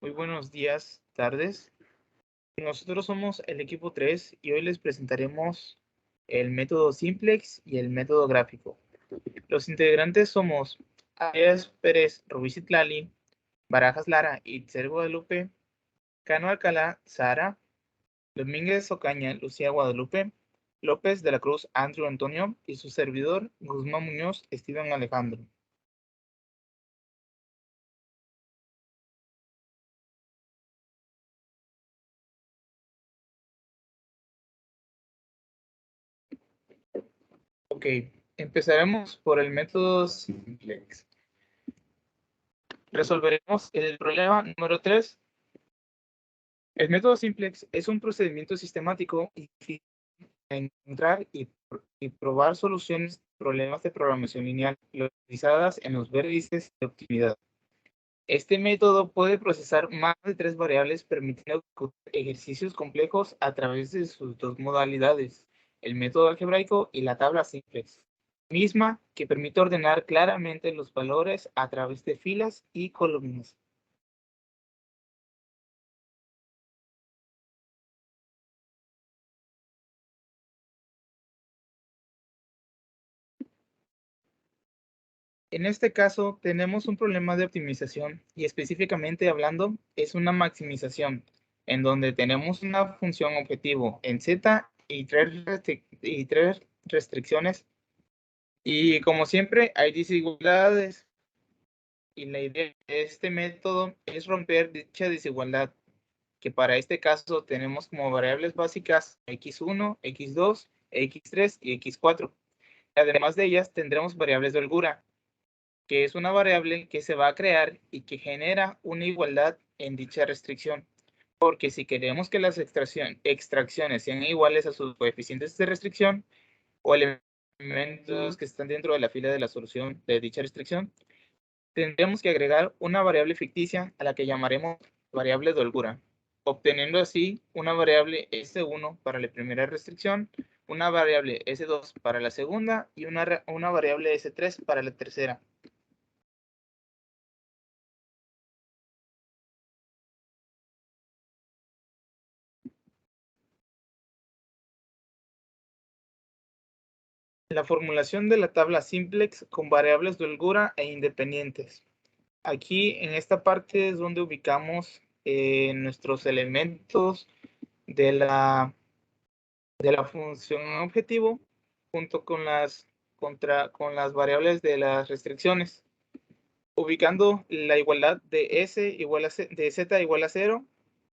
Muy buenos días, tardes. Nosotros somos el equipo 3 y hoy les presentaremos el método simplex y el método gráfico. Los integrantes somos Arias Pérez Rubiz-Itlali, Barajas Lara Itzel Guadalupe, Cano Alcalá Sara, Domínguez Ocaña Lucía Guadalupe, López de la Cruz Andrew Antonio y su servidor Guzmán Muñoz Steven Alejandro. Ok, empezaremos por el método simplex. Resolveremos el problema número 3. El método simplex es un procedimiento sistemático y encontrar y probar soluciones a problemas de programación lineal localizadas en los vértices de optimidad. Este método puede procesar más de 3 variables, permitiendo ejercicios complejos a través de sus dos modalidades, el método algebraico y la tabla simplex, misma que permite ordenar claramente los valores a través de filas y columnas. En este caso, tenemos un problema de optimización y específicamente hablando, es una maximización, en donde tenemos una función objetivo en Z y tres restricciones. Y como siempre, hay desigualdades. Y la idea de este método es romper dicha desigualdad, que para este caso tenemos como variables básicas x1, x2, x3 y x4. Además de ellas, tendremos variables de holgura, que es una variable que se va a crear y que genera una igualdad en dicha restricción. Porque si queremos que las extracciones sean iguales a sus coeficientes de restricción o elementos que están dentro de la fila de la solución de dicha restricción, tendremos que agregar una variable ficticia a la que llamaremos variable de holgura, obteniendo así una variable S1 para la primera restricción, una variable S2 para la segunda y una variable S3 para la tercera. La formulación de la tabla simplex con variables de holgura e independientes. Aquí en esta parte es donde ubicamos nuestros elementos de la función objetivo junto con las variables de las restricciones, ubicando la igualdad de de z igual a 0,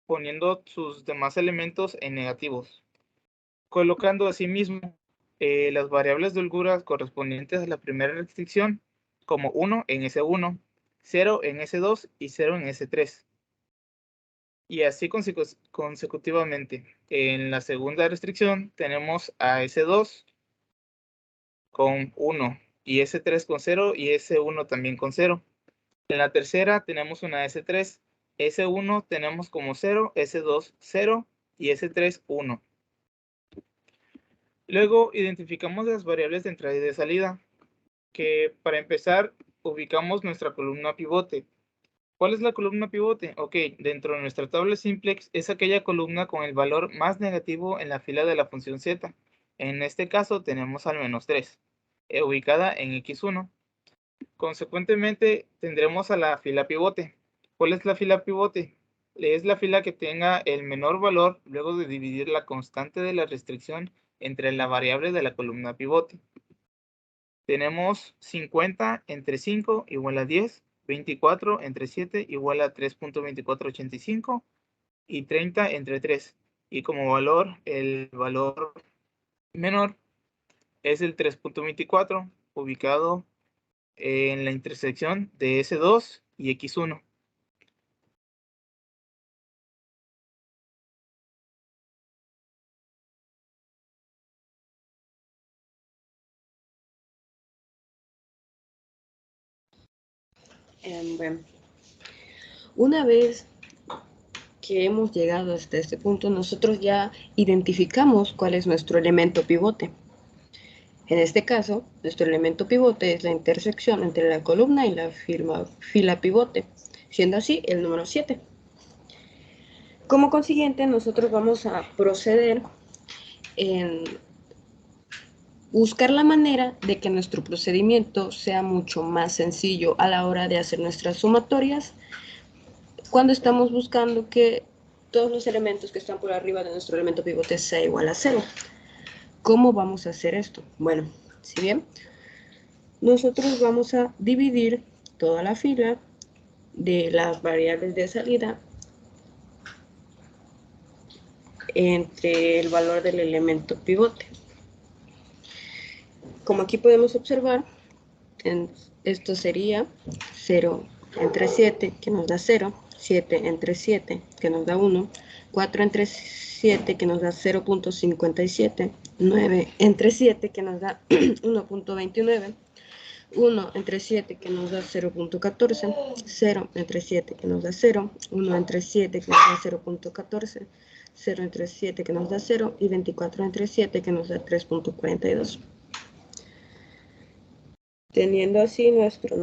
poniendo sus demás elementos en negativos, colocando asimismo las variables de holgura correspondientes a la primera restricción como 1 en S1, 0 en S2 y 0 en S3. Y así consecutivamente. En la segunda restricción tenemos a S2 con 1 y S3 con 0 y S1 también con 0. En la tercera tenemos una S3, S1 tenemos como 0, S2 0 y S3 1. Luego identificamos las variables de entrada y de salida, que para empezar ubicamos nuestra columna pivote. ¿Cuál es la columna pivote? Ok, dentro de nuestra tabla simplex es aquella columna con el valor más negativo en la fila de la función z. En este caso tenemos al menos 3, ubicada en x1. Consecuentemente tendremos a la fila pivote. ¿Cuál es la fila pivote? Es la fila que tenga el menor valor luego de dividir la constante de la restricción entre la variable de la columna pivote. Tenemos 50 entre 5 igual a 10, 24 entre 7 igual a 3.2485 y 30 entre 3. Y como valor, el valor menor es el 3.24, ubicado en la intersección de S2 y X1. Bueno, una vez que hemos llegado hasta este punto, nosotros ya identificamos cuál es nuestro elemento pivote. En este caso, nuestro elemento pivote es la intersección entre la columna y la fila pivote, siendo así el número 7. Como consiguiente, nosotros vamos a proceder en buscar la manera de que nuestro procedimiento sea mucho más sencillo a la hora de hacer nuestras sumatorias cuando estamos buscando que todos los elementos que están por arriba de nuestro elemento pivote sea igual a 0. ¿Cómo vamos a hacer esto? Bueno, si bien nosotros vamos a dividir toda la fila de las variables de salida entre el valor del elemento pivote. Como aquí podemos observar, esto sería 0 entre 7, que nos da 0, 7 entre 7, que nos da 1, 4 entre 7, que nos da 0.57, 9 entre 7, que nos da 1.29, 1 entre 7, que nos da 0.14, 0 entre 7, que nos da 0, 1 entre 7, que nos da 0.14, 0 entre 7, que nos da 0, y 24 entre 7, que nos da 3.42. Teniendo así nuestra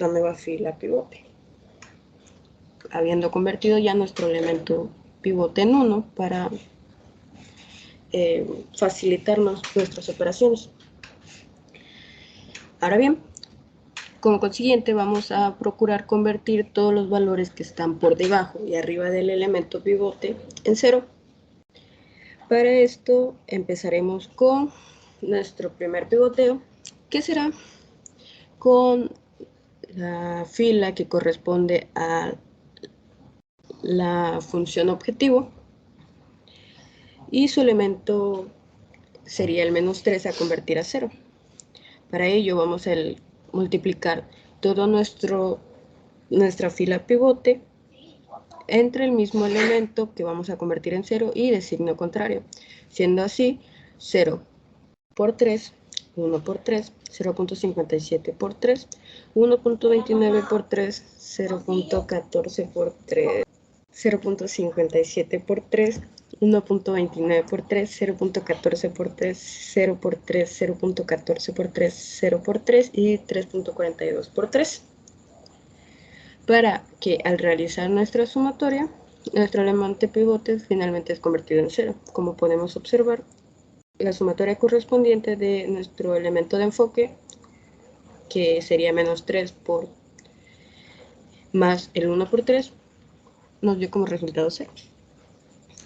nueva fila pivote. Habiendo convertido ya nuestro elemento pivote en 1 para facilitarnos nuestras operaciones. Ahora bien, como consiguiente vamos a procurar convertir todos los valores que están por debajo y arriba del elemento pivote en 0. Para esto empezaremos con nuestro primer pivoteo, que será con la fila que corresponde a la función objetivo y su elemento sería el menos 3 a convertir a 0. Para ello vamos a multiplicar todo nuestra fila pivote entre el mismo elemento que vamos a convertir en 0 y de signo contrario, siendo así 0 por 3, 1 por 3, 0.57 por 3, 1.29 por 3, 0.14 por 3, 0.57 por 3, 1.29 por 3, 0.14 por 3, 0 por 3, 0.14 por 3, 0 por 3 y 3.42 por 3. Para que al realizar nuestra sumatoria, nuestro elemento pivote finalmente es convertido en 0. Como podemos observar, la sumatoria correspondiente de nuestro elemento de enfoque, que sería menos 3 por más el 1 por 3, nos dio como resultado 0.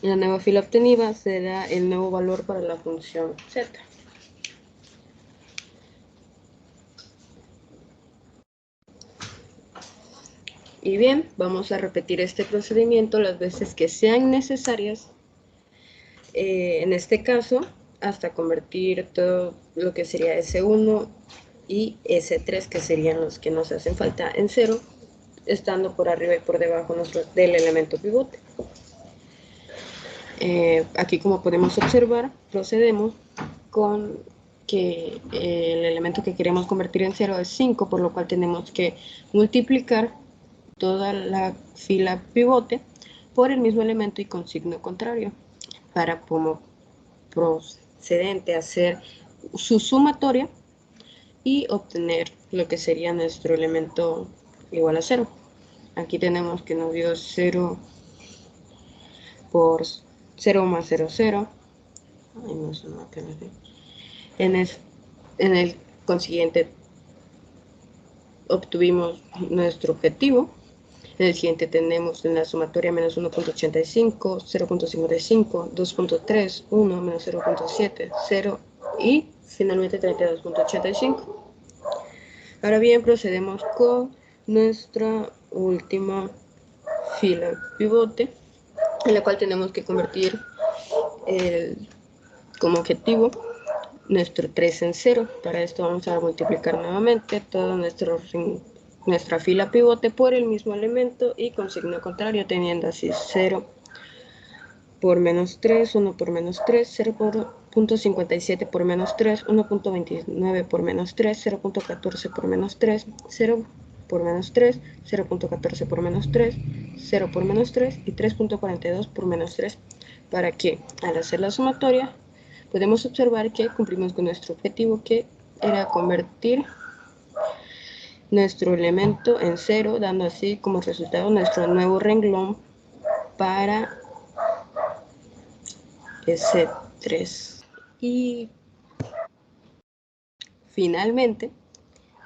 La nueva fila obtenida será el nuevo valor para la función z. Y bien, vamos a repetir este procedimiento las veces que sean necesarias. En este caso, hasta convertir todo lo que sería S1 y S3, que serían los que nos hacen falta, en 0, estando por arriba y por debajo del elemento pivote. Aquí, como podemos observar, procedemos con que el elemento que queremos convertir en 0 es 5, por lo cual tenemos que multiplicar toda la fila pivote por el mismo elemento y con signo contrario, para como procedente hacer su sumatoria y obtener lo que sería nuestro elemento igual a 0. Aquí tenemos que nos dio 0 por 0 más 0, 0. Ay, no sé, no, que no sé. En el consiguiente obtuvimos nuestro objetivo. En el siguiente tenemos en la sumatoria menos 1.85, 0.55, 2.3, 1, menos 0.7, 0 y finalmente 32.85. Ahora bien, procedemos con nuestra última fila pivote, en la cual tenemos que convertir como objetivo nuestro 3 en 0. Para esto vamos a multiplicar nuevamente toda nuestra fila pivote por el mismo elemento y con signo contrario, teniendo así 0 por menos 3, 1 por menos 3, 0.57 por menos 3, 1.29 por menos 3, 0.14 por menos 3, 0 por menos 3, 0.14 por menos 3, 0 por menos 3 y 3.42 por menos 3, para que al hacer la sumatoria podemos observar que cumplimos con nuestro objetivo, que era convertir nuestro elemento en 0, dando así como resultado nuestro nuevo renglón para S3. Y finalmente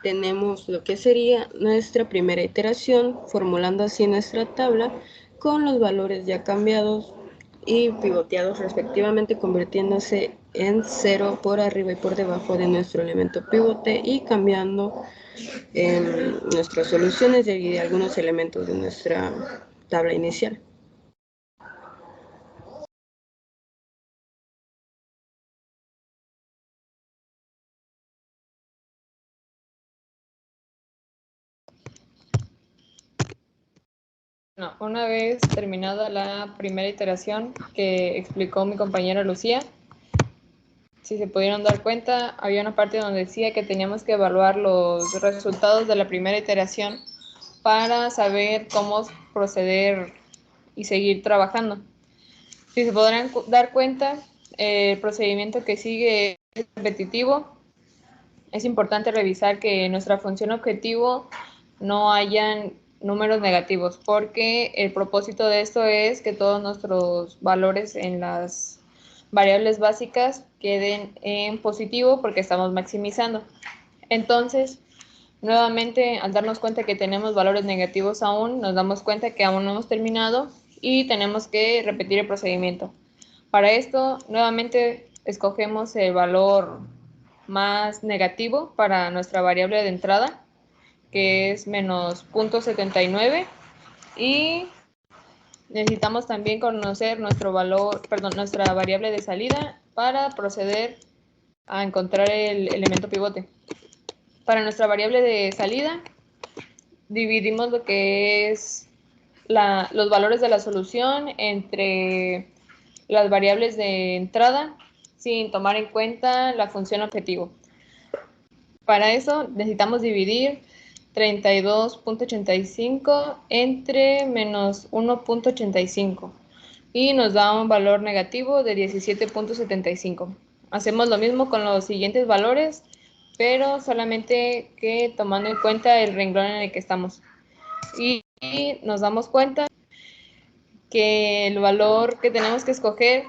tenemos lo que sería nuestra primera iteración, formulando así nuestra tabla con los valores ya cambiados y pivoteados respectivamente, convirtiéndose en 0 por arriba y por debajo de nuestro elemento pivote y cambiando nuestras soluciones y algunos elementos de nuestra tabla inicial. No, una vez terminada la primera iteración que explicó mi compañera Lucía, si se pudieron dar cuenta, había una parte donde decía que teníamos que evaluar los resultados de la primera iteración para saber cómo proceder y seguir trabajando. Si se podrán dar cuenta, el procedimiento que sigue es repetitivo. Es importante revisar que en nuestra función objetivo no hayan números negativos, porque el propósito de esto es que todos nuestros valores en las variables básicas queden en positivo porque estamos maximizando. Entonces, nuevamente, al darnos cuenta que tenemos valores negativos aún, nos damos cuenta que aún no hemos terminado y tenemos que repetir el procedimiento. Para esto, nuevamente escogemos el valor más negativo para nuestra variable de entrada, que es menos 0.79, y necesitamos también conocer nuestra variable de salida para proceder a encontrar el elemento pivote. Para nuestra variable de salida, dividimos lo que es los valores de la solución entre las variables de entrada sin tomar en cuenta la función objetivo. Para eso necesitamos dividir 32.85 entre menos 1.85 y nos da un valor negativo de 17.75. Hacemos lo mismo con los siguientes valores, pero solamente que tomando en cuenta el renglón en el que estamos. Y nos damos cuenta que el valor que tenemos que escoger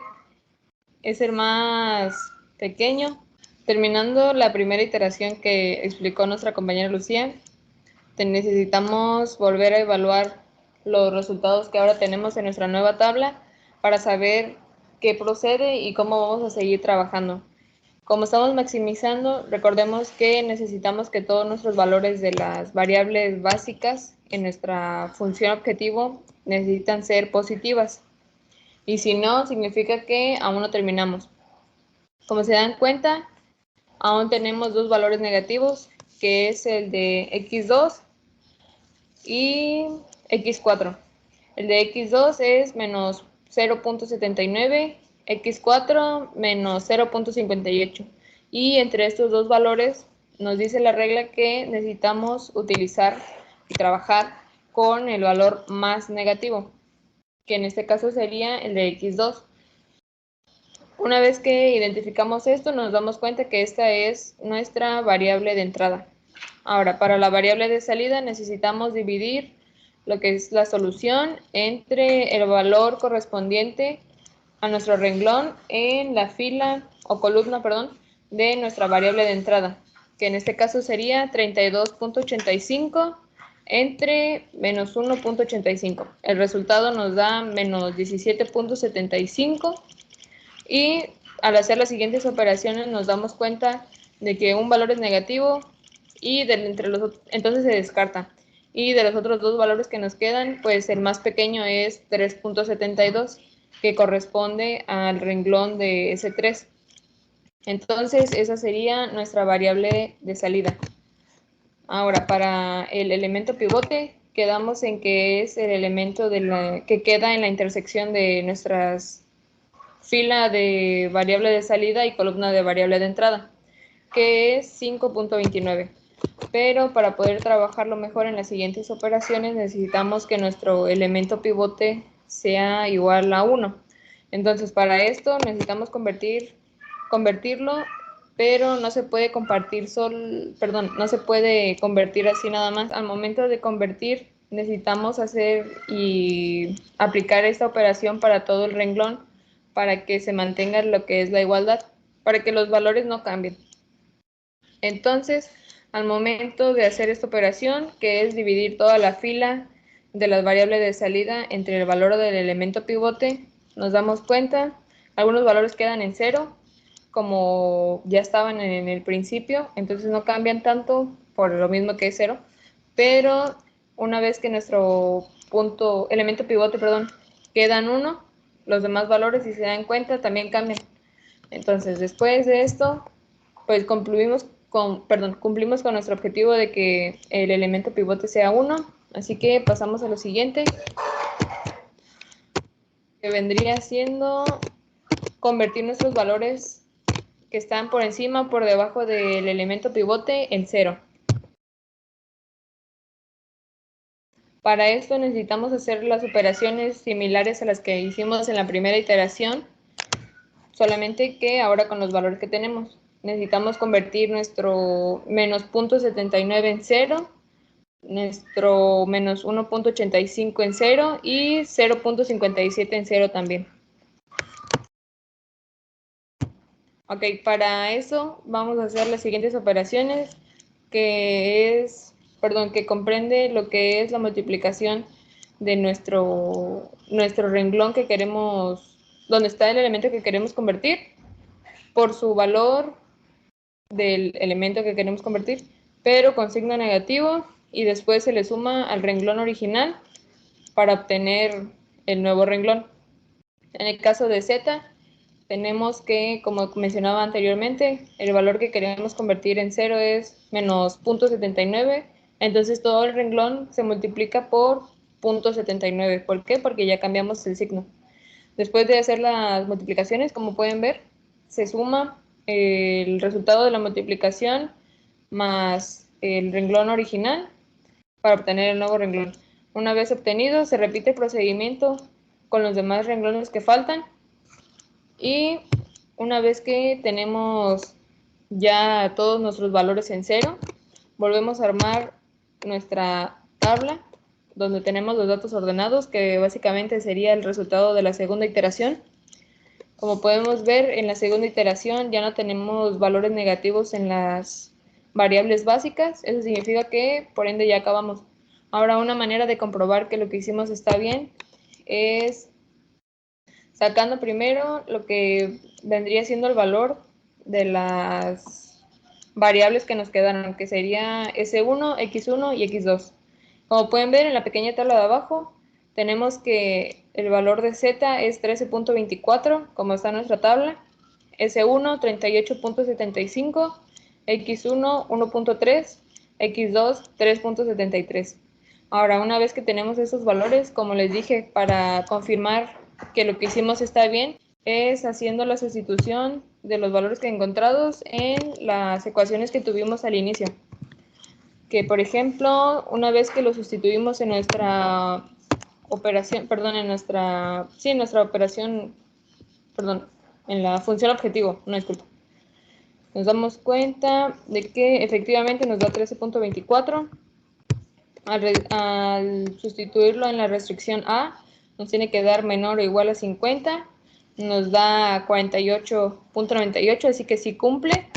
es el más pequeño. Terminando la primera iteración que explicó nuestra compañera Lucía, necesitamos volver a evaluar los resultados que ahora tenemos en nuestra nueva tabla para saber qué procede y cómo vamos a seguir trabajando. Como estamos maximizando, recordemos que necesitamos que todos nuestros valores de las variables básicas en nuestra función objetivo necesitan ser positivas. Y si no, significa que aún no terminamos. Como se dan cuenta, aún tenemos dos valores negativos, que es el de x2 y x4. El de x2 es menos 0.79, x4 menos 0.58. Y entre estos dos valores nos dice la regla que necesitamos utilizar y trabajar con el valor más negativo, que en este caso sería el de x2. Una vez que identificamos esto, nos damos cuenta que esta es nuestra variable de entrada. Ahora, para la variable de salida necesitamos dividir lo que es la solución entre el valor correspondiente a nuestro renglón en la fila o columna, de nuestra variable de entrada, que en este caso sería 32.85 entre menos 1.85. El resultado nos da menos 17.75. Y al hacer las siguientes operaciones nos damos cuenta de que un valor es negativo y entonces se descarta. Y de los otros dos valores que nos quedan, pues el más pequeño es 3.72, que corresponde al renglón de S3. Entonces esa sería nuestra variable de salida. Ahora, para el elemento pivote, quedamos en que es el elemento que queda en la intersección de nuestras fila de variable de salida y columna de variable de entrada, que es 5.29. Pero para poder trabajarlo mejor en las siguientes operaciones necesitamos que nuestro elemento pivote sea igual a 1. Entonces para esto necesitamos convertirlo, pero no se puede no se puede convertir así nada más. Al momento de convertir necesitamos hacer y aplicar esta operación para todo el renglón para que se mantenga lo que es la igualdad, para que los valores no cambien. Entonces, al momento de hacer esta operación, que es dividir toda la fila de las variables de salida entre el valor del elemento pivote, nos damos cuenta, algunos valores quedan en 0, como ya estaban en el principio, entonces no cambian tanto por lo mismo que es 0, pero una vez que nuestro elemento pivote, quedan 1, los demás valores, si se dan cuenta, también cambian. Entonces, después de esto, pues cumplimos con nuestro objetivo de que el elemento pivote sea 1, así que pasamos a lo siguiente, que vendría siendo convertir nuestros valores que están por encima o por debajo del elemento pivote en 0. Para esto necesitamos hacer las operaciones similares a las que hicimos en la primera iteración, solamente que ahora con los valores que tenemos. Necesitamos convertir nuestro menos 0.79 en 0, nuestro menos 1.85 en 0 y 0.57 en 0 también. Ok, para eso vamos a hacer las siguientes operaciones, que comprende lo que es la multiplicación de nuestro renglón que queremos, donde está el elemento que queremos convertir, por su valor del elemento que queremos convertir, pero con signo negativo, y después se le suma al renglón original para obtener el nuevo renglón. En el caso de z, tenemos que, como mencionaba anteriormente, el valor que queremos convertir en 0 es menos 0.79, entonces todo el renglón se multiplica por 0.79. ¿Por qué? Porque ya cambiamos el signo. Después de hacer las multiplicaciones, como pueden ver, se suma el resultado de la multiplicación más el renglón original para obtener el nuevo renglón. Una vez obtenido, se repite el procedimiento con los demás renglones que faltan, y una vez que tenemos ya todos nuestros valores en 0, volvemos a armar nuestra tabla donde tenemos los datos ordenados, que básicamente sería el resultado de la segunda iteración. Como podemos ver, en la segunda iteración ya no tenemos valores negativos en las variables básicas. Eso significa que, por ende, ya acabamos. Ahora, una manera de comprobar que lo que hicimos está bien es sacando primero lo que vendría siendo el valor de las variables que nos quedaron, que sería S1, X1 y X2. Como pueden ver en la pequeña tabla de abajo, tenemos que el valor de Z es 13.24, como está en nuestra tabla, S1 38.75, X1 1.3, X2 3.73. Ahora, una vez que tenemos esos valores, como les dije, para confirmar que lo que hicimos está bien, es haciendo la sustitución de los valores que encontrados en las ecuaciones que tuvimos al inicio. Que, por ejemplo, una vez que lo sustituimos en nuestra operación, en la función objetivo, no, disculpa. Nos damos cuenta de que efectivamente nos da 13.24. Al sustituirlo en la restricción A, nos tiene que dar menor o igual a 50, nos da 48.98, así que sí cumple.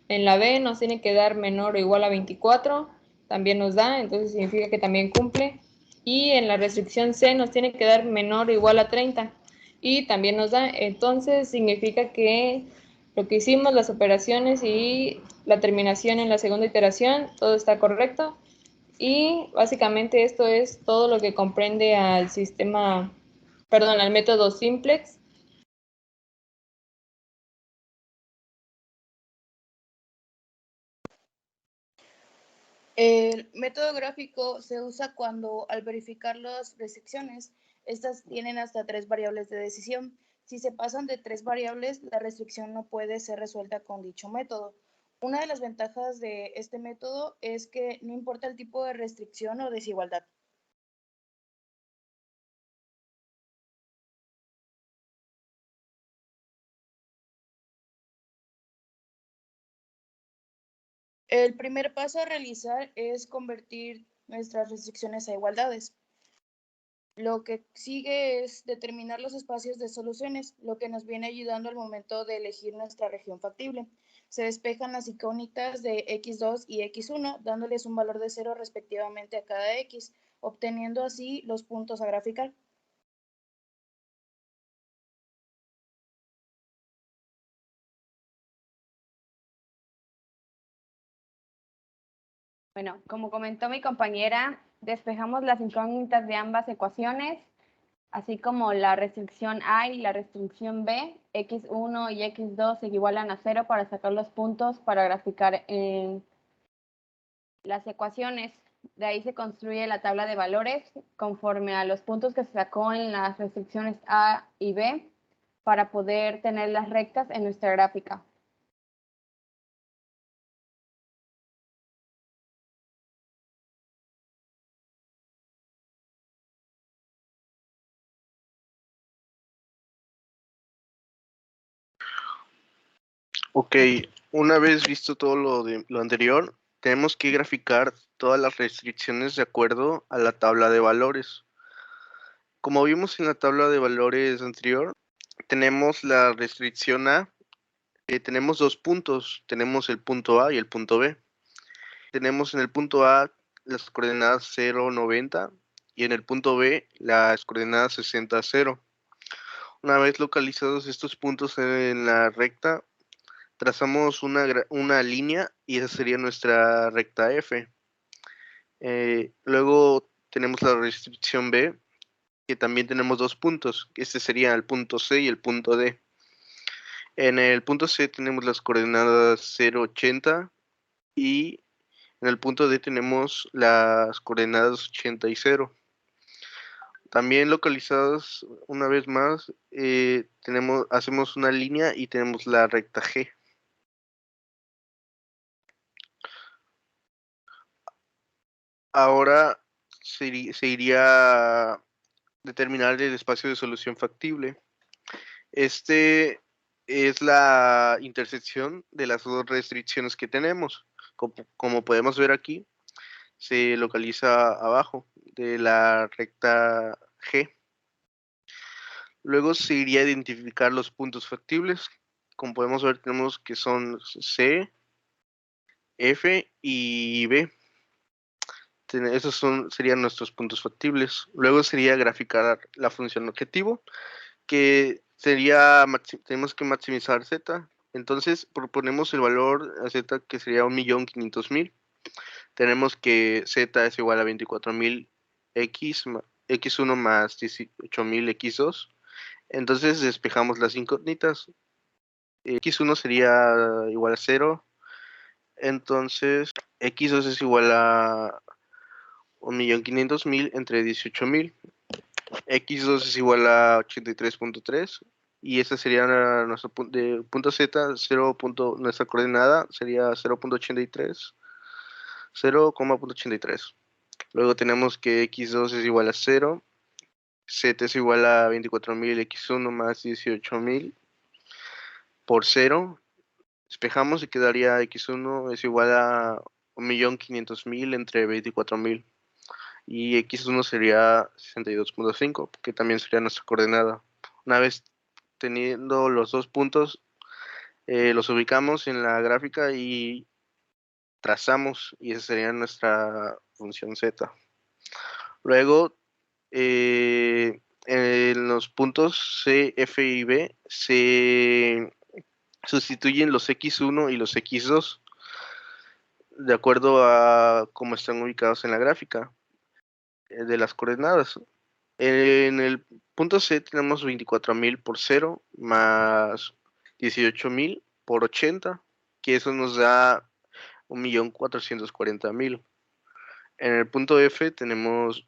En la B nos tiene que dar menor o igual a 24, también nos da, entonces significa que también cumple. Y en la restricción C nos tiene que dar menor o igual a 30, y también nos da, entonces significa que lo que hicimos, las operaciones y la terminación en la segunda iteración, todo está correcto. Y básicamente esto es todo lo que comprende al método simplex. El método gráfico se usa cuando, al verificar las restricciones, estas tienen hasta 3 variables de decisión. Si se pasan de 3 variables, la restricción no puede ser resuelta con dicho método. Una de las ventajas de este método es que no importa el tipo de restricción o desigualdad. El primer paso a realizar es convertir nuestras restricciones a igualdades. Lo que sigue es determinar los espacios de soluciones, lo que nos viene ayudando al momento de elegir nuestra región factible. Se despejan las incógnitas de x2 y x1, dándoles un valor de 0 respectivamente a cada x, obteniendo así los puntos a graficar. Bueno, como comentó mi compañera, despejamos las incógnitas de ambas ecuaciones, así como la restricción A y la restricción B, x1 y x2 se igualan a 0 para sacar los puntos para graficar en las ecuaciones. De ahí se construye la tabla de valores conforme a los puntos que se sacó en las restricciones A y B para poder tener las rectas en nuestra gráfica. Ok, una vez visto todo lo anterior, tenemos que graficar todas las restricciones de acuerdo a la tabla de valores. Como vimos en la tabla de valores anterior, tenemos la restricción A, tenemos dos puntos, tenemos el punto A y el punto B. Tenemos en el punto A las coordenadas 0, 90 y en el punto B las coordenadas 60, 0. Una vez localizados estos puntos en la recta, trazamos una línea y esa sería nuestra recta F. Luego tenemos la restricción B, que también tenemos dos puntos. Este sería el punto C y el punto D. En el punto C tenemos las coordenadas 0, 80 y en el punto D tenemos las coordenadas 80 y 0. También localizadas una vez más, hacemos una línea y tenemos la recta G. Ahora se iría a determinar el espacio de solución factible. Este es la intersección de las dos restricciones que tenemos. Como podemos ver aquí, se localiza abajo de la recta G. Luego se iría a identificar los puntos factibles. Como podemos ver, tenemos que son C, F y B. Esos serían nuestros puntos factibles. Luego sería graficar la función objetivo, que sería, tenemos que maximizar Z. Entonces proponemos el valor a Z, que sería 1.500.000. Tenemos que Z es igual a 24.000 X1 más 18.000 X2. Entonces despejamos las incógnitas. X1 sería igual a 0. Entonces X2 es igual a 1.500.000 entre 18.000. X2 es igual a 83.3 y ese sería nuestro punto Z, nuestra coordenada sería 0.83, 0,83. Luego tenemos que X2 es igual a 0, Z es igual a 24.000, X1 más 18.000 por 0. Despejamos y quedaría X1 es igual a 1.500.000 entre 24.000. Y X1 sería 62.5, que también sería nuestra coordenada. Una vez teniendo los dos puntos, los ubicamos en la gráfica y trazamos, y esa sería nuestra función Z. Luego, en los puntos C, F y B se sustituyen los X1 y los X2 de acuerdo a cómo están ubicados en la gráfica de las coordenadas. En el punto C tenemos 24.000 por 0 más 18.000 por 80, que eso nos da 1.440.000. En el punto F tenemos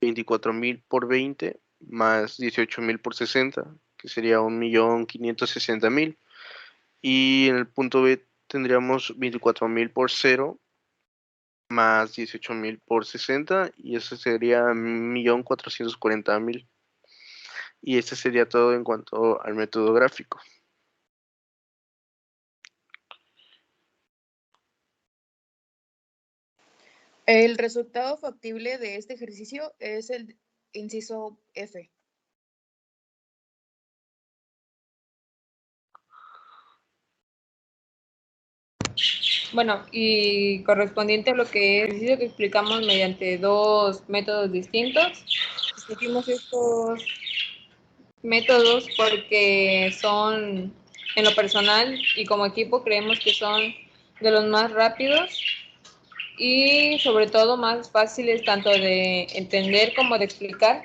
24.000 por 20 más 18.000 por 60, que sería 1.560.000. Y en el punto B tendríamos 24.000 por 0 más 18.000 por 60, y eso sería 1.440.000. Y este sería todo en cuanto al método gráfico. El resultado factible de este ejercicio es el inciso F. Bueno, y correspondiente a lo que es el ejercicio que explicamos mediante dos métodos distintos, escogimos estos métodos porque son, en lo personal y como equipo, creemos que son de los más rápidos y sobre todo más fáciles tanto de entender como de explicar,